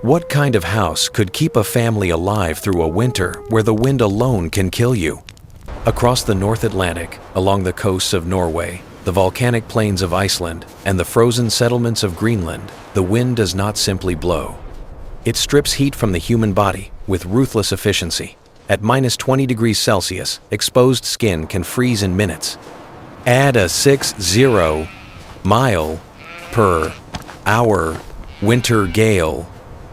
What kind of house could keep a family alive through a winter where the wind alone can kill you? Across the North Atlantic, along the coasts of Norway, the volcanic plains of Iceland, and the frozen settlements of Greenland, the wind does not simply blow. It strips heat from the human body with ruthless efficiency. At minus 20 degrees Celsius, exposed skin can freeze in minutes. Add a 60 mile per hour winter gale,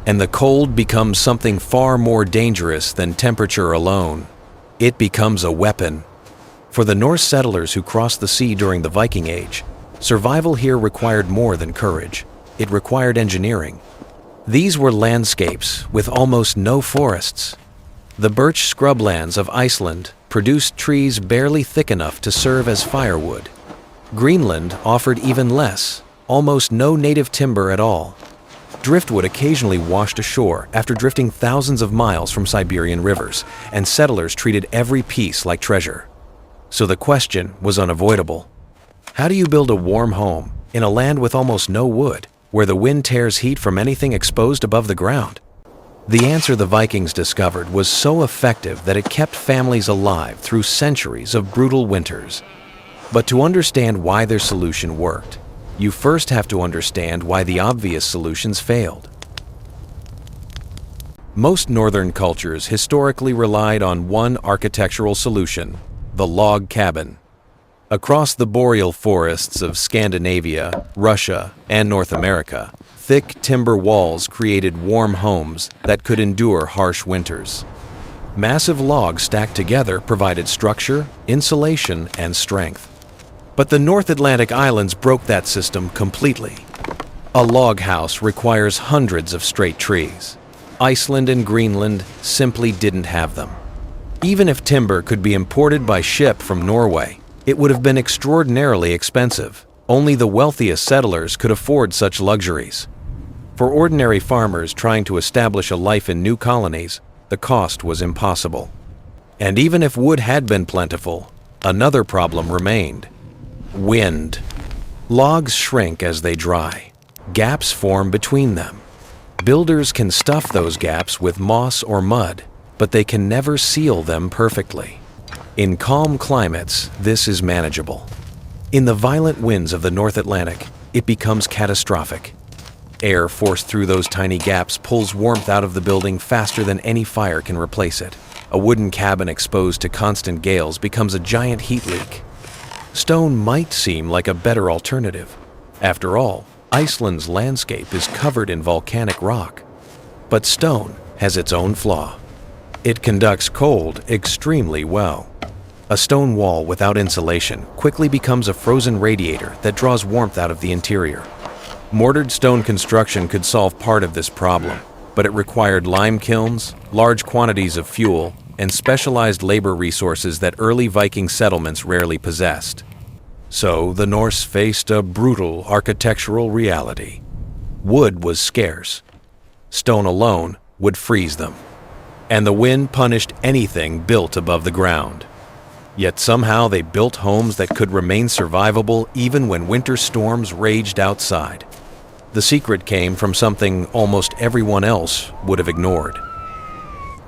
and the cold becomes something far more dangerous than temperature alone. It becomes a weapon. For the Norse settlers who crossed the sea during the Viking Age, survival here required more than courage. It required engineering. These were landscapes with almost no forests. The birch scrublands of Iceland produced trees barely thick enough to serve as firewood. Greenland offered even less, almost no native timber at all. Driftwood occasionally washed ashore after drifting thousands of miles from Siberian rivers, and settlers treated every piece like treasure. So the question was unavoidable. How do you build a warm home in a land with almost no wood, where the wind tears heat from anything exposed above the ground? The answer the Vikings discovered was so effective that it kept families alive through centuries of brutal winters. But to understand why their solution worked, you first have to understand why the obvious solutions failed. Most northern cultures historically relied on one architectural solution: the log cabin. Across the boreal forests of Scandinavia, Russia, and North America, thick timber walls created warm homes that could endure harsh winters. Massive logs stacked together provided structure, insulation, and strength. But the North Atlantic islands broke that system completely. A log house requires hundreds of straight trees. Iceland and Greenland simply didn't have them. Even if timber could be imported by ship from Norway, it would have been extraordinarily expensive. Only the wealthiest settlers could afford such luxuries. For ordinary farmers trying to establish a life in new colonies, the cost was impossible. And even if wood had been plentiful, another problem remained: wind. Logs shrink as they dry. Gaps form between them. Builders can stuff those gaps with moss or mud, but they can never seal them perfectly. In calm climates, this is manageable. In the violent winds of the North Atlantic, it becomes catastrophic. Air forced through those tiny gaps pulls warmth out of the building faster than any fire can replace it. A wooden cabin exposed to constant gales becomes a giant heat leak. Stone might seem like a better alternative. After all, Iceland's landscape is covered in volcanic rock. But stone has its own flaw. It conducts cold extremely well. A stone wall without insulation quickly becomes a frozen radiator that draws warmth out of the interior. Mortared stone construction could solve part of this problem, but it required lime kilns, large quantities of fuel, and specialized labor resources that early Viking settlements rarely possessed. So the Norse faced a brutal architectural reality. Wood was scarce. Stone alone would freeze them. And the wind punished anything built above the ground. Yet somehow they built homes that could remain survivable even when winter storms raged outside. The secret came from something almost everyone else would have ignored.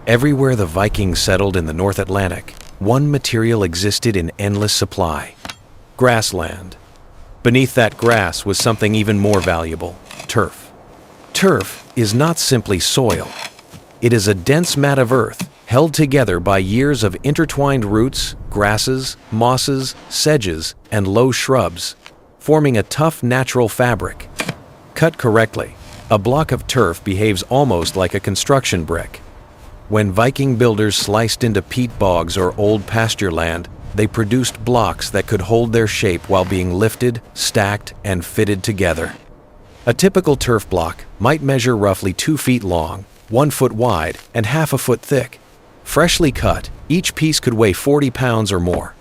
Everywhere the Vikings settled in the North Atlantic, one material existed in endless supply: grassland. Beneath that grass was something even more valuable: turf. Turf is not simply soil. It is a dense mat of earth held together by years of intertwined roots, grasses, mosses, sedges, and low shrubs, forming a tough natural fabric. Cut correctly, a block of turf behaves almost like a construction brick. When Viking builders sliced into peat bogs or old pasture land, they produced blocks that could hold their shape while being lifted, stacked, and fitted together. A typical turf block might measure roughly 2 feet long, 1 foot wide, and half a foot thick. Freshly cut, each piece could weigh 40 pounds or more.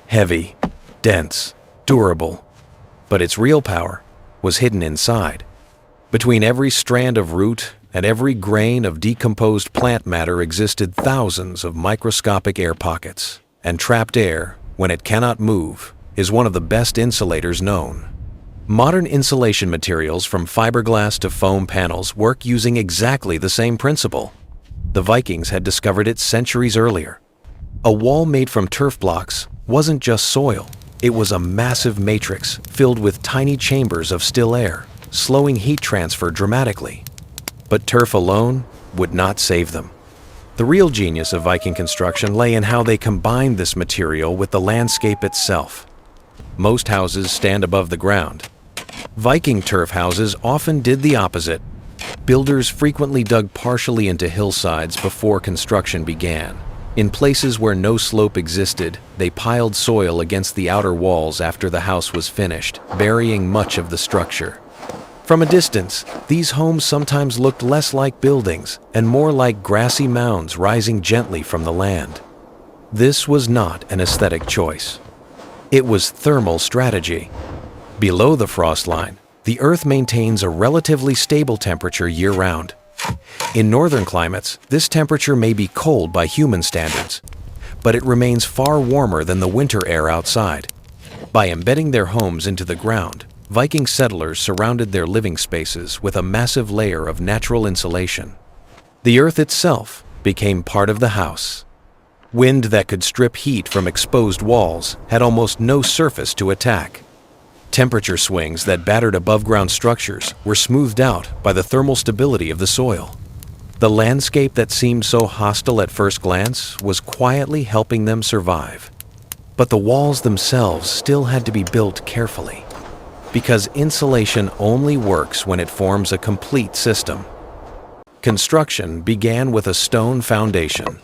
Heavy, dense, durable. But its real power was hidden inside. Between every strand of root and every grain of decomposed plant matter existed thousands of microscopic air pockets, and trapped air, when it cannot move, is one of the best insulators known. Modern insulation materials from fiberglass to foam panels work using exactly the same principle. The Vikings had discovered it centuries earlier. A wall made from turf blocks wasn't just soil. It was a massive matrix filled with tiny chambers of still air, slowing heat transfer dramatically. But turf alone would not save them. The real genius of Viking construction lay in how they combined this material with the landscape itself. Most houses stand above the ground. Viking turf houses often did the opposite. Builders frequently dug partially into hillsides before construction began. In places where no slope existed, they piled soil against the outer walls after the house was finished, burying much of the structure. From a distance, these homes sometimes looked less like buildings and more like grassy mounds rising gently from the land. This was not an aesthetic choice. It was thermal strategy. Below the frost line, the Earth maintains a relatively stable temperature year-round. In northern climates, this temperature may be cold by human standards, but it remains far warmer than the winter air outside. By embedding their homes into the ground, Viking settlers surrounded their living spaces with a massive layer of natural insulation. The earth itself became part of the house. Wind that could strip heat from exposed walls had almost no surface to attack. Temperature swings that battered above-ground structures were smoothed out by the thermal stability of the soil. The landscape that seemed so hostile at first glance was quietly helping them survive. But the walls themselves still had to be built carefully, because insulation only works when it forms a complete system. Construction began with a stone foundation.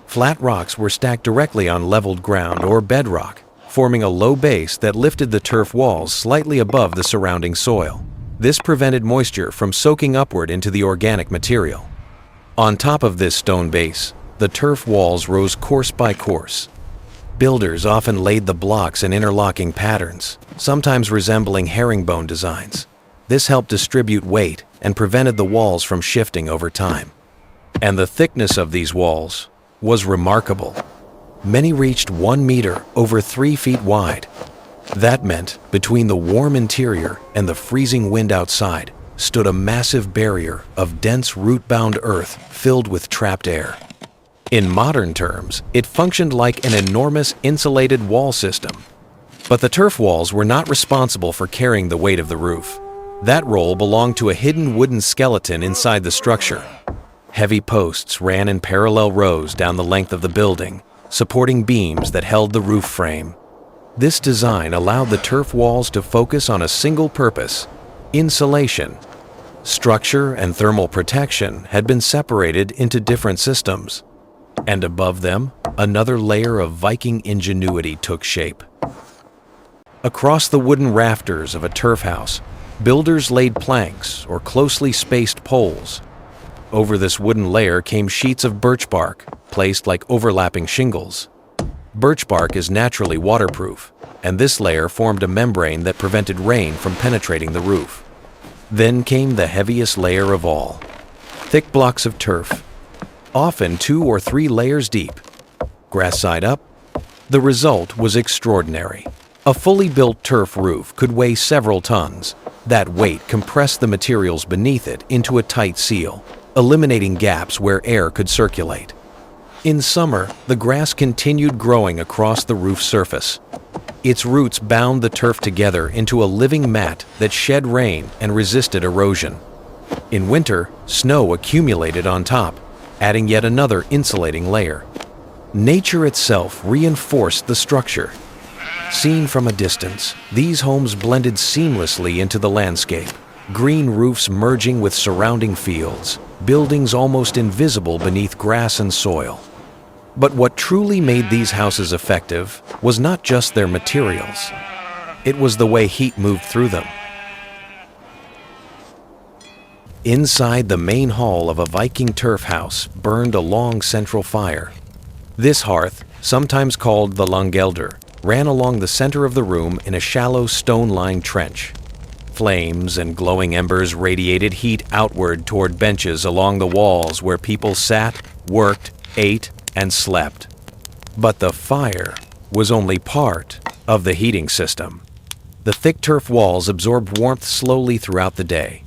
Flat rocks were stacked directly on leveled ground or bedrock, forming a low base that lifted the turf walls slightly above the surrounding soil. This prevented moisture from soaking upward into the organic material. On top of this stone base, the turf walls rose course by course. Builders often laid the blocks in interlocking patterns, sometimes resembling herringbone designs. This helped distribute weight and prevented the walls from shifting over time. And the thickness of these walls was remarkable. Many reached 1 meter, over 3 feet wide. That meant between the warm interior and the freezing wind outside stood a massive barrier of dense root-bound earth filled with trapped air. In modern terms, it functioned like an enormous insulated wall system. But the turf walls were not responsible for carrying the weight of the roof. That role belonged to a hidden wooden skeleton inside the structure. Heavy posts ran in parallel rows down the length of the building, supporting beams that held the roof frame. This design allowed the turf walls to focus on a single purpose: insulation. Structure and thermal protection had been separated into different systems. And above them, another layer of Viking ingenuity took shape. Across the wooden rafters of a turf house, builders laid planks or closely spaced poles. Over this wooden layer came sheets of birch bark, placed like overlapping shingles. Birch bark is naturally waterproof, and this layer formed a membrane that prevented rain from penetrating the roof. Then came the heaviest layer of all: thick blocks of turf, often 2 or 3 layers deep. Grass side up, the result was extraordinary. A fully built turf roof could weigh several tons. That weight compressed the materials beneath it into a tight seal, eliminating gaps where air could circulate. In summer, the grass continued growing across the roof surface. Its roots bound the turf together into a living mat that shed rain and resisted erosion. In winter, snow accumulated on top, adding yet another insulating layer. Nature itself reinforced the structure. Seen from a distance, these homes blended seamlessly into the landscape, green roofs merging with surrounding fields, buildings almost invisible beneath grass and soil. But what truly made these houses effective was not just their materials. It was the way heat moved through them. Inside the main hall of a Viking turf house burned a long central fire. This hearth, sometimes called the langelder, ran along the center of the room in a shallow stone-lined trench. Flames and glowing embers radiated heat outward toward benches along the walls where people sat, worked, ate, and slept. But the fire was only part of the heating system. The thick turf walls absorbed warmth slowly throughout the day.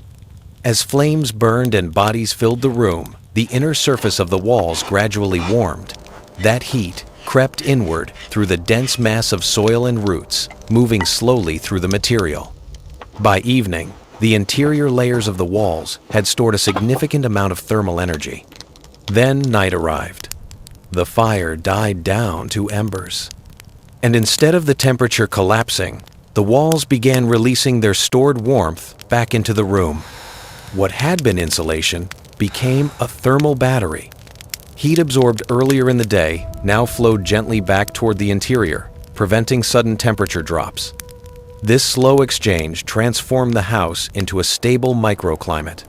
As flames burned and bodies filled the room, the inner surface of the walls gradually warmed. That heat crept inward through the dense mass of soil and roots, moving slowly through the material. By evening, the interior layers of the walls had stored a significant amount of thermal energy. Then night arrived. The fire died down to embers. And instead of the temperature collapsing, the walls began releasing their stored warmth back into the room. What had been insulation became a thermal battery. Heat absorbed earlier in the day now flowed gently back toward the interior, preventing sudden temperature drops. This slow exchange transformed the house into a stable microclimate.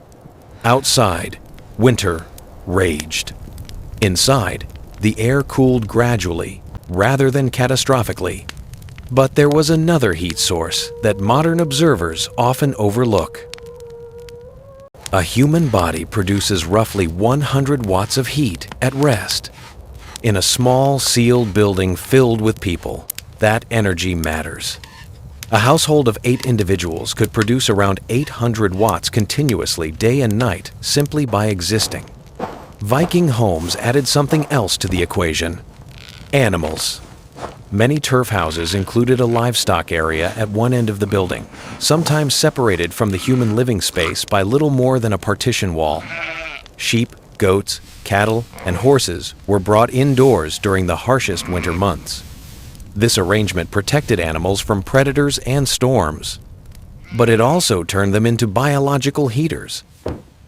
Outside, winter raged. Inside, the air cooled gradually, rather than catastrophically. But there was another heat source that modern observers often overlook. A human body produces roughly 100 watts of heat at rest. In a small, sealed building filled with people, that energy matters. A household of 8 individuals could produce around 800 watts continuously day and night simply by existing. Viking homes added something else to the equation: animals. Many turf houses included a livestock area at one end of the building, sometimes separated from the human living space by little more than a partition wall. Sheep, goats, cattle, and horses were brought indoors during the harshest winter months. This arrangement protected animals from predators and storms, but it also turned them into biological heaters.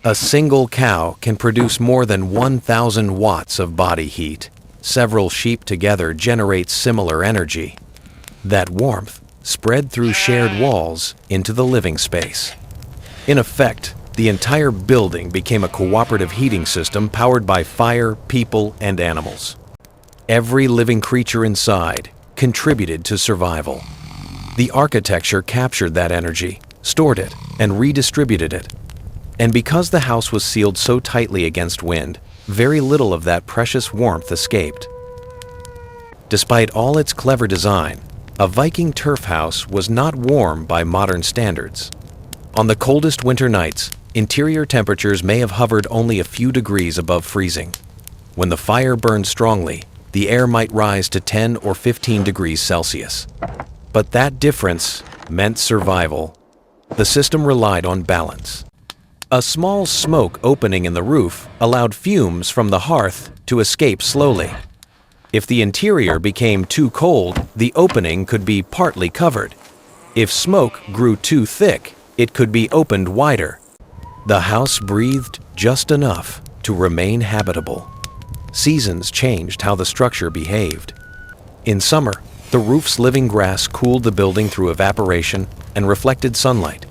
A single cow can produce more than 1,000 watts of body heat. Several sheep together generate similar energy. That warmth spread through shared walls into the living space. In effect, the entire building became a cooperative heating system powered by fire, people, and animals. Every living creature inside contributed to survival. The architecture captured that energy, stored it, and redistributed it. And because the house was sealed so tightly against wind, very little of that precious warmth escaped. Despite all its clever design, a Viking turf house was not warm by modern standards. On the coldest winter nights, interior temperatures may have hovered only a few degrees above freezing. When the fire burned strongly, the air might rise to 10 or 15 degrees Celsius. But that difference meant survival. The system relied on balance. A small smoke opening in the roof allowed fumes from the hearth to escape slowly. If the interior became too cold, the opening could be partly covered. If smoke grew too thick, it could be opened wider. The house breathed just enough to remain habitable. Seasons changed how the structure behaved. In summer, the roof's living grass cooled the building through evaporation and reflected sunlight.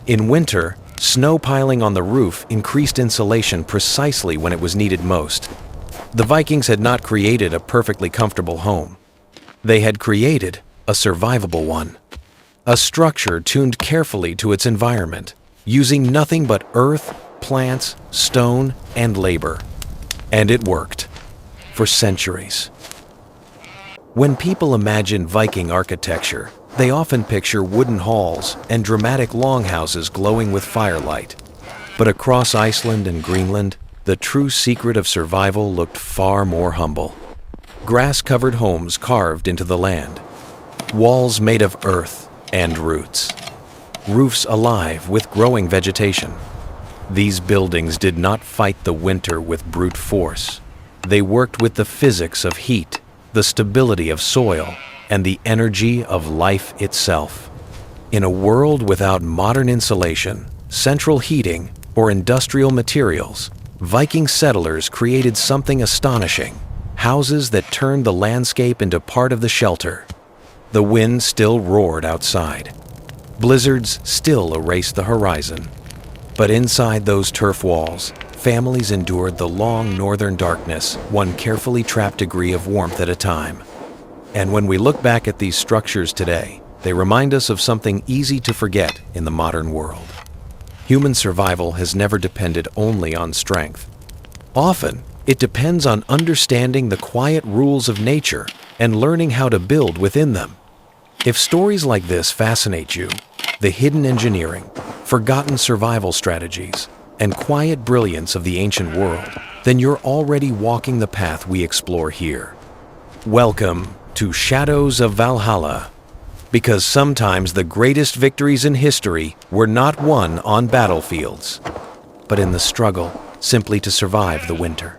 In winter, snow piling on the roof increased insulation precisely when it was needed most. The Vikings had not created a perfectly comfortable home. They had created a survivable one. A structure tuned carefully to its environment, using nothing but earth, plants, stone, and labor. And it worked. For centuries. When people imagine Viking architecture, they often picture wooden halls and dramatic longhouses glowing with firelight. But across Iceland and Greenland, the true secret of survival looked far more humble. Grass-covered homes carved into the land. Walls made of earth and roots. Roofs alive with growing vegetation. These buildings did not fight the winter with brute force. They worked with the physics of heat, the stability of soil, and the energy of life itself. In a world without modern insulation, central heating, or industrial materials, Viking settlers created something astonishing: houses that turned the landscape into part of the shelter. The wind still roared outside. Blizzards still erased the horizon. But inside those turf walls, families endured the long northern darkness, one carefully trapped degree of warmth at a time. And when we look back at these structures today, they remind us of something easy to forget in the modern world. Human survival has never depended only on strength. Often, it depends on understanding the quiet rules of nature and learning how to build within them. If stories like this fascinate you, the hidden engineering, forgotten survival strategies, and quiet brilliance of the ancient world, then you're already walking the path we explore here. Welcome to Shadows of Valhalla, because sometimes the greatest victories in history were not won on battlefields, but in the struggle simply to survive the winter.